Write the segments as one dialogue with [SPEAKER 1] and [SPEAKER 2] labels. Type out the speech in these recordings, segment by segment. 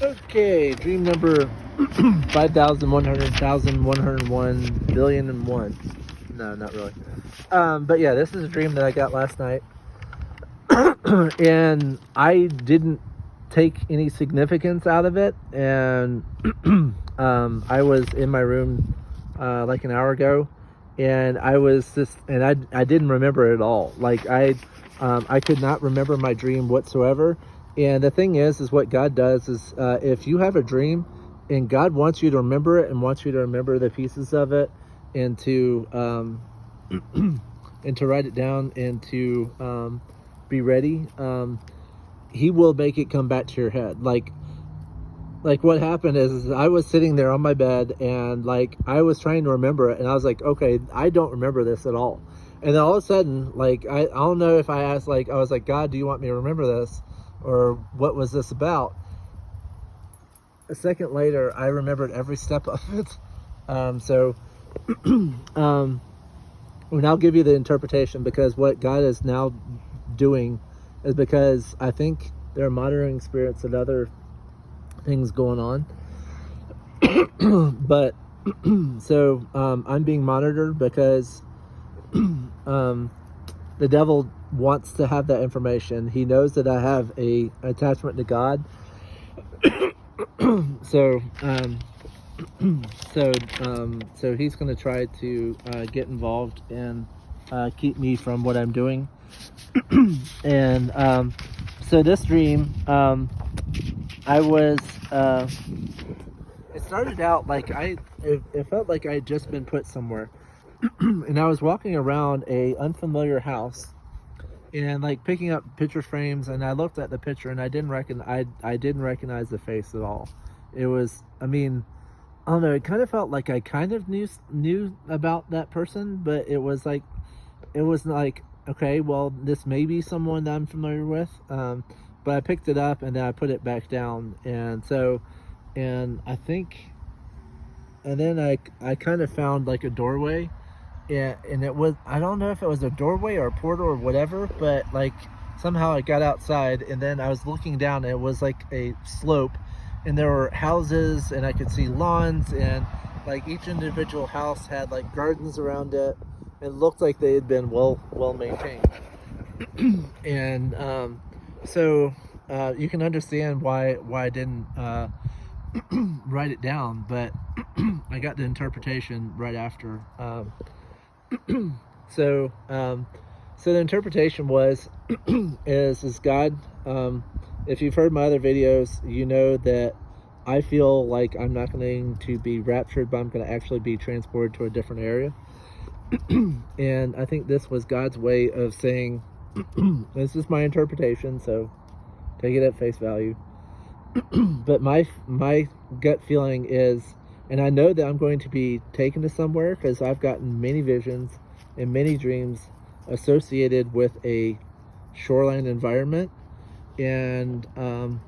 [SPEAKER 1] Okay, dream number 5,100,101,000,000,001. No, not really. But yeah, this is a dream that I got last night. And I didn't take any significance out of it. And I was in my room like an hour ago, and I didn't remember it at all. Like I could not remember my dream whatsoever. And the thing is what God does is if you have a dream and God wants you to remember it and wants you to remember the pieces of it and to and to write it down and to be ready, he will make it come back to your head. Like what happened is I was sitting there on my bed and like I was trying to remember it, and I was like, okay, I don't remember this at all. And then all of a sudden, like I don't know if I asked, like I was like, God, do you want me to remember this, or what was this about? A second later, I remembered every step of it. So and I'll give you the interpretation, because what God is now doing is because I think there are monitoring spirits and other things going on. But so I'm being monitored because the devil wants to have that information. He knows that I have a attachment to God. So so he's going to try to get involved and keep me from what I'm doing. And so this dream, I was it started out like it felt like I had just been put somewhere. And I was walking around a unfamiliar house and like picking up picture frames, and I looked at the picture and I didn't recognize the face at all. It was, I mean, I don't know, it kind of felt like I kind of knew about that person, but it was like okay, well, this may be someone that I'm familiar with. But I picked it up and then I put it back down, and I think, and then I kind of found like a doorway. Yeah, and it was, I don't know if it was a doorway or a portal or whatever, but like somehow I got outside, and then I was looking down and it was like a slope, and there were houses and I could see lawns, and like each individual house had like gardens around it. It looked like they had been well maintained. And so you can understand why I didn't write it down, but I got the interpretation right after. So the interpretation was is God. If you've heard my other videos, you know that I feel like I'm not going to be raptured, but I'm going to actually be transported to a different area. And I think this was God's way of saying, this is my interpretation, so take it at face value. But my gut feeling is, and I know that I'm going to be taken to somewhere because I've gotten many visions and many dreams associated with a shoreline environment, and I've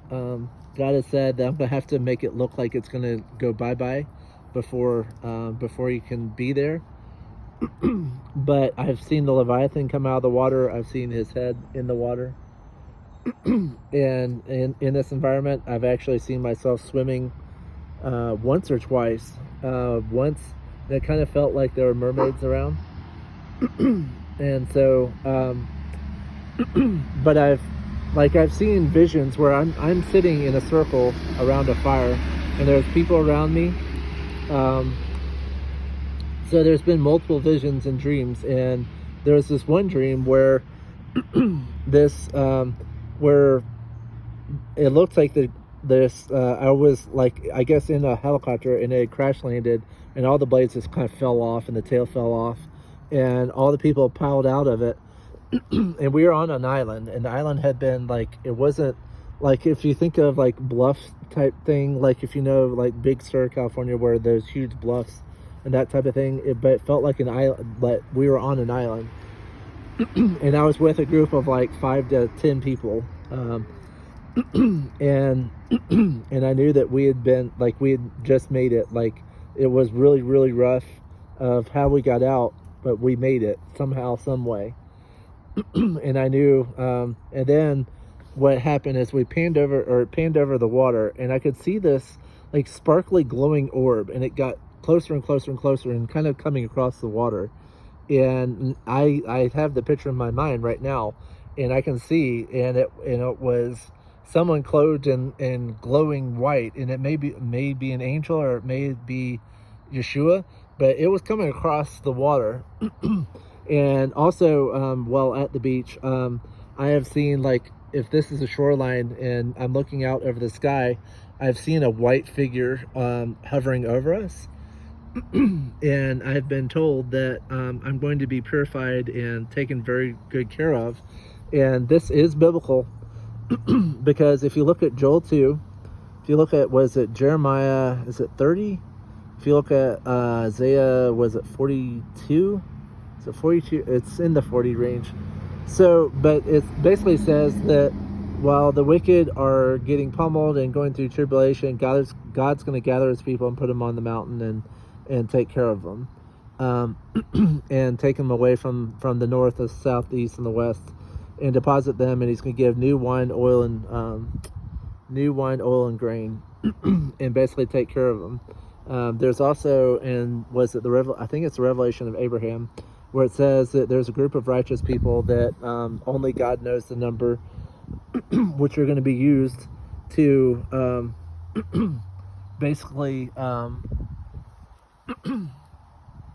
[SPEAKER 1] God has said that I'm gonna have to make it look like it's gonna go bye before you can be there. But I've seen the Leviathan come out of the water. I've seen his head in the water. And in this environment, I've actually seen myself swimming once or twice. Once, it kind of felt like there were mermaids around. And so, but I've seen visions where I'm sitting in a circle around a fire, and there's people around me. So there's been multiple visions and dreams, and there was this one dream where where it looked like I was like, I guess, in a helicopter, and it crash landed, and all the blades just kind of fell off and the tail fell off, and all the people piled out of it. And we were on an island, and the island had been like, it wasn't like, if you think of like bluff type thing, like if you know like Big Sur, California, where there's huge bluffs and that type of thing, but it felt like an island, but we were on an island. And I was with a group of like 5 to 10 people, and I knew that we had just made it. Like, it was really, really rough of how we got out, but we made it somehow, some way. And I knew, and then what happened is we panned over the water, and I could see this like sparkly glowing orb, and it got closer and closer and closer and kind of coming across the water. And I have the picture in my mind right now, and I can see, and it was someone clothed in glowing white, and it may be an angel, or it may be Yeshua, but it was coming across the water. And also, while at the beach, I have seen, like, if this is a shoreline and I'm looking out over the sky, I've seen a white figure hovering over us. And I've been told that I'm going to be purified and taken very good care of. And this is biblical because if you look at Joel 2, if you look at, was it Jeremiah, is it 30? If you look at Isaiah, was it 42? Is it 42? It's in the 40 range. So, but it basically says that while the wicked are getting pummeled and going through tribulation, God's going to gather his people and put them on the mountain and take care of them, and take them away from the north, the south, the east, and the west, and deposit them. And he's going to give new wine, oil, and grain, and basically take care of them. There's also, I think it's the Revelation of Abraham, where it says that there's a group of righteous people that only God knows the number, which are going to be used to basically,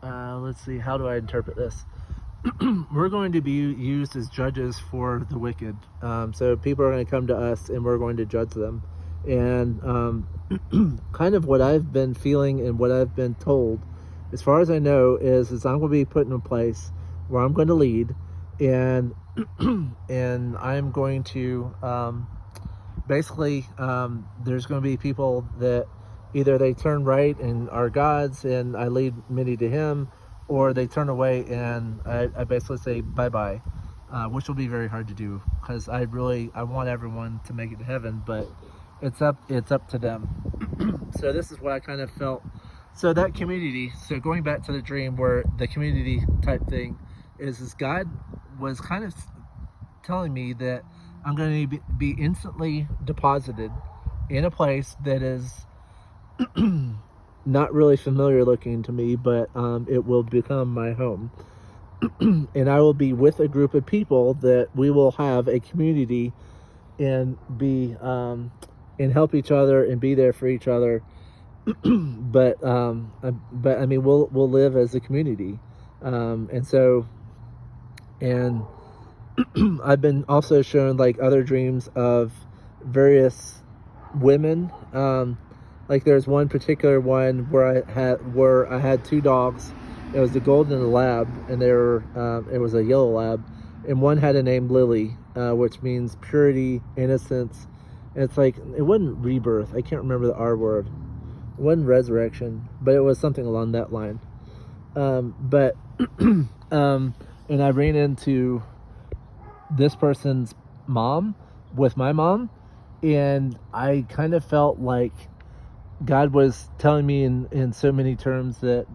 [SPEAKER 1] let's see, how do I interpret this? We're going to be used as judges for the wicked. So people are going to come to us, and we're going to judge them. And kind of what I've been feeling and what I've been told, as far as I know, is I'm going to be put in a place where I'm going to lead, and and I'm going to basically, there's going to be people that either they turn right and are God's, and I lead many to Him, or they turn away and I basically say bye-bye, which will be very hard to do, because I want everyone to make it to heaven, but it's up to them. So this is what I kind of felt. So that community, so going back to the dream, where the community type thing is God was kind of telling me that I'm going to be instantly deposited in a place that is not really familiar looking to me, but it will become my home. And I will be with a group of people that we will have a community and be and help each other and be there for each other. but I mean, we'll live as a community, and so, and I've been also shown like other dreams of various women. Like there's one particular one where I had two dogs. It was a golden and a lab, and it was a yellow lab, and one had a name Lily, which means purity, innocence. And it's like, it wasn't rebirth. I can't remember the R word. It wasn't resurrection, but it was something along that line. But and I ran into this person's mom with my mom, and I kind of felt like God was telling me in so many terms that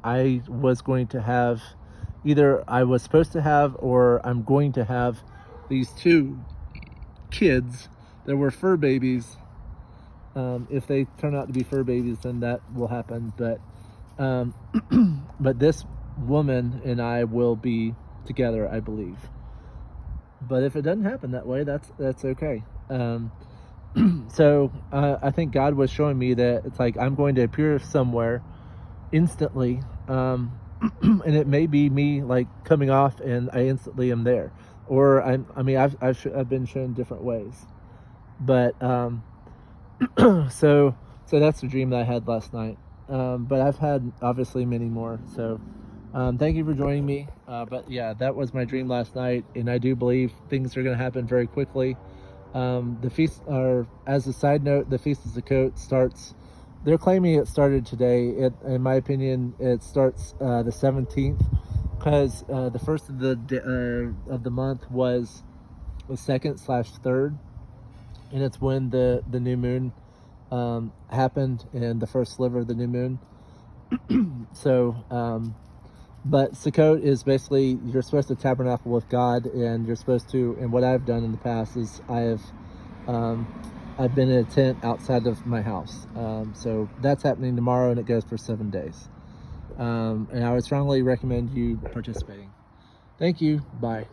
[SPEAKER 1] I was going to have, either I was supposed to have, or I'm going to have these two kids that were fur babies. If they turn out to be fur babies, then that will happen. But but this woman and I will be together, I believe. But if it doesn't happen that way, that's okay. So I think God was showing me that it's like I'm going to appear somewhere instantly, and it may be me like coming off and I instantly am there, or I've been shown different ways. But so that's the dream that I had last night. But I've had obviously many more. So thank you for joining me. But yeah, that was my dream last night, and I do believe things are going to happen very quickly. The feast, or as a side note, the Feast of Sukkot starts, they're claiming it started today. In my opinion, it starts the 17th, because the first of the month was the 2nd/3rd, and it's when the new moon happened, and the first sliver of the new moon. So But Sukkot is basically, you're supposed to tabernacle with God, and you're supposed to, and what I've done in the past is I've been in a tent outside of my house. So that's happening tomorrow, and it goes for 7 days. And I would strongly recommend you participating. Thank you. Bye.